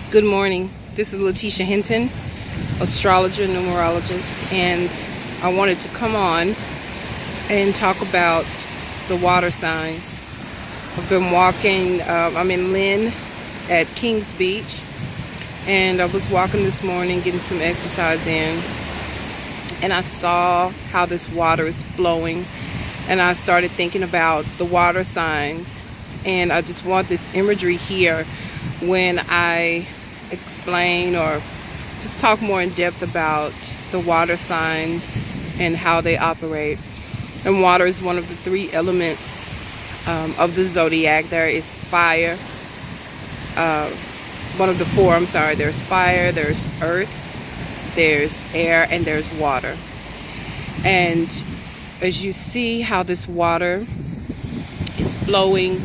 Good morning. This is Lateesha Hinton, astrologer, numerologist, and I wanted to come on and talk about the water signs. I've been walking, I'm in Lynn at Kings Beach, and I was walking this morning getting some exercise in, and I saw how this water is flowing, and I started thinking about the water signs, and I just want this imagery here when I explain or just talk more in depth about the water signs and how they operate. And water is one of the three elements of the zodiac. There is fire, one of the four, I'm sorry. There's fire, there's earth, there's air, and there's water. And as you see how this water is flowing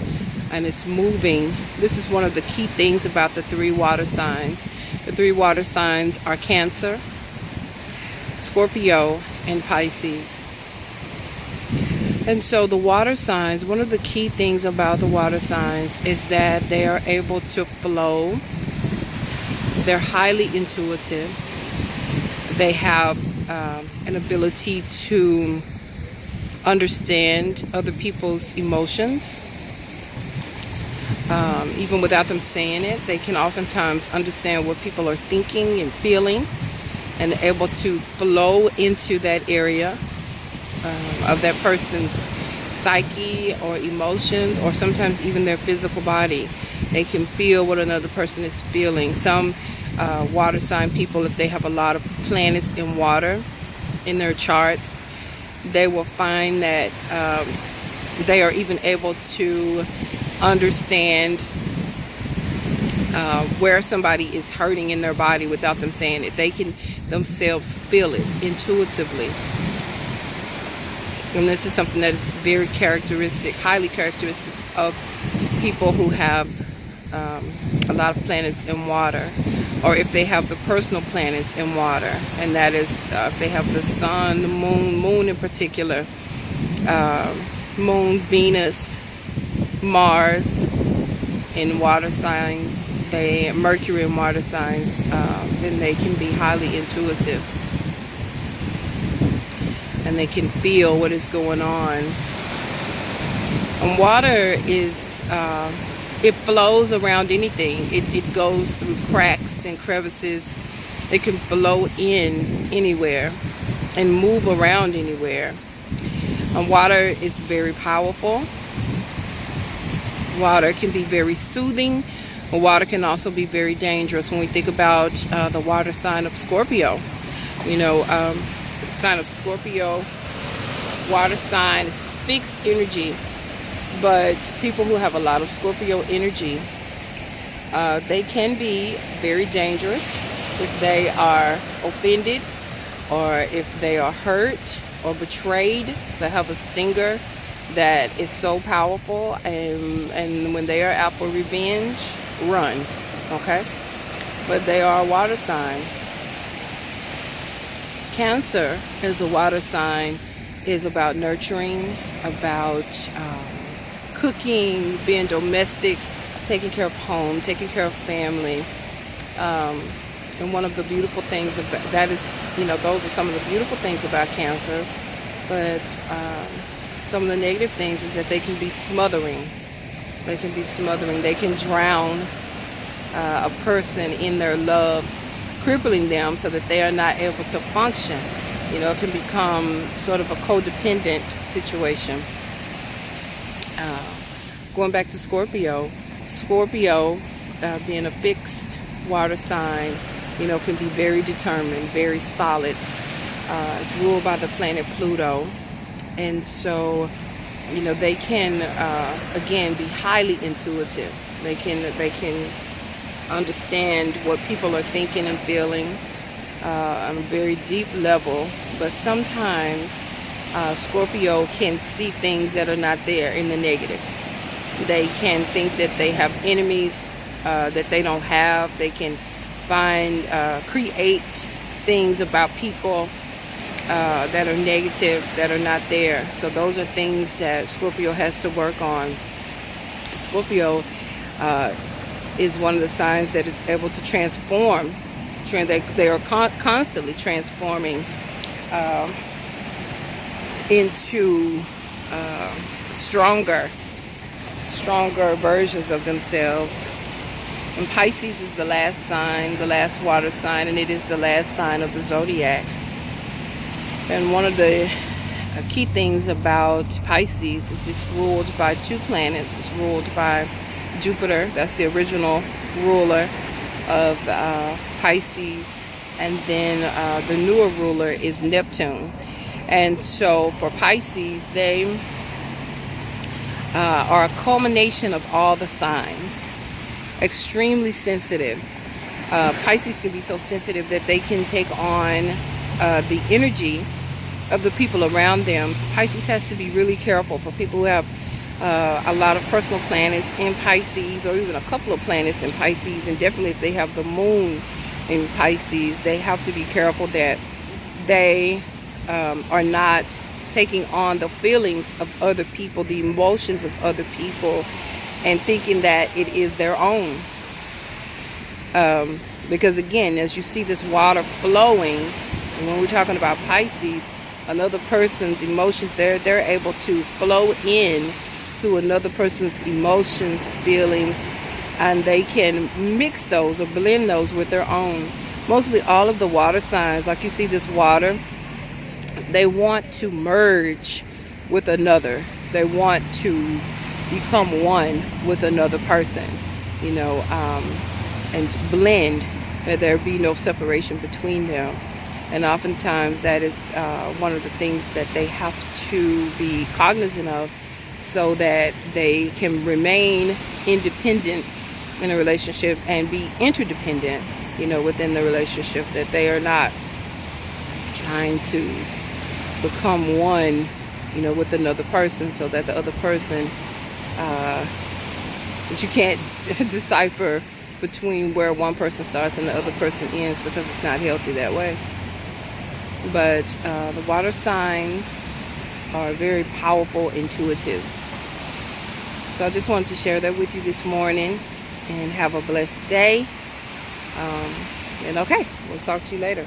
and it's moving, this is one of the key things about the three water signs. The three water signs are Cancer, Scorpio, and Pisces. And so the water signs, one of the key things about the water signs is that they are able to flow. They're highly intuitive. They have an ability to understand other people's emotions. Even without them saying it, they can oftentimes understand what people are thinking and feeling, and able to flow into that area of that person's psyche or emotions, or sometimes even their physical body. They can feel what another person is feeling. Some water sign people, if they have a lot of planets in water in their charts, they will find that they are even able to understand where somebody is hurting in their body without them saying it. They can themselves feel it intuitively. And this is something that is very characteristic, highly characteristic of people who have a lot of planets in water, or if they have the personal planets in water. And that is if they have the sun, the moon in particular, moon, Venus, Mars in water signs, Mercury in water signs, then they can be highly intuitive, and they can feel what is going on. And water is, it flows around anything. It goes through cracks and crevices. It can flow in anywhere and move around anywhere. And water is very powerful. Water can be very soothing, but water can also be very dangerous. When we think about the water sign of Scorpio, the sign of Scorpio, water sign is fixed energy, but people who have a lot of Scorpio energy, they can be very dangerous if they are offended, or if they are hurt or betrayed. They have a stinger that is so powerful, and when they are out for revenge, run. Okay? But they are a water sign. Cancer is a water sign, is about nurturing, about cooking, being domestic, taking care of home, taking care of family. And one of the beautiful things about that is, those are some of the beautiful things about Cancer. But some of the negative things is that they can be smothering. They can be smothering. They can drown a person in their love, crippling them so that they are not able to function. It can become sort of a codependent situation. Going back to Scorpio, being a fixed water sign, can be very determined, very solid. It's ruled by the planet Pluto. And so, they can, again, be highly intuitive. They can understand what people are thinking and feeling on a very deep level. But sometimes Scorpio can see things that are not there in the negative. They can think that they have enemies that they don't have. They can create things about people that are negative, that are not there. So those are things that Scorpio has to work on. Scorpio is one of the signs that is able to transform. They are constantly transforming into stronger versions of themselves. And Pisces is the last sign, the last water sign, and it is the last sign of the Zodiac. And one of the key things about Pisces is it's ruled by two planets. It's ruled by Jupiter, that's the original ruler of Pisces, and then the newer ruler is Neptune. And so for Pisces, they are a culmination of all the signs. Extremely sensitive. Pisces can be so sensitive that they can take on the energy of the people around them. So Pisces has to be really careful. For people who have a lot of personal planets in Pisces, or even a couple of planets in Pisces, and definitely if they have the moon in Pisces, they have to be careful that they are not taking on the feelings of other people, the emotions of other people, and thinking that it is their own. Because again, as you see this water flowing, and when we're talking about Pisces, another person's emotions, they're able to flow in to another person's emotions, feelings, and they can mix those or blend those with their own. Mostly all of the water signs, like you see this water, they want to merge with another. They want to become one with another person, and blend, that there be no separation between them. And oftentimes that is one of the things that they have to be cognizant of, so that they can remain independent in a relationship and be interdependent, within the relationship, that they are not trying to become one, with another person, so that the other person, that you can't decipher between where one person starts and the other person ends, because it's not healthy that way. But the water signs are very powerful intuitives. So I just wanted to share that with you this morning, and have a blessed day. And okay, we'll talk to you later.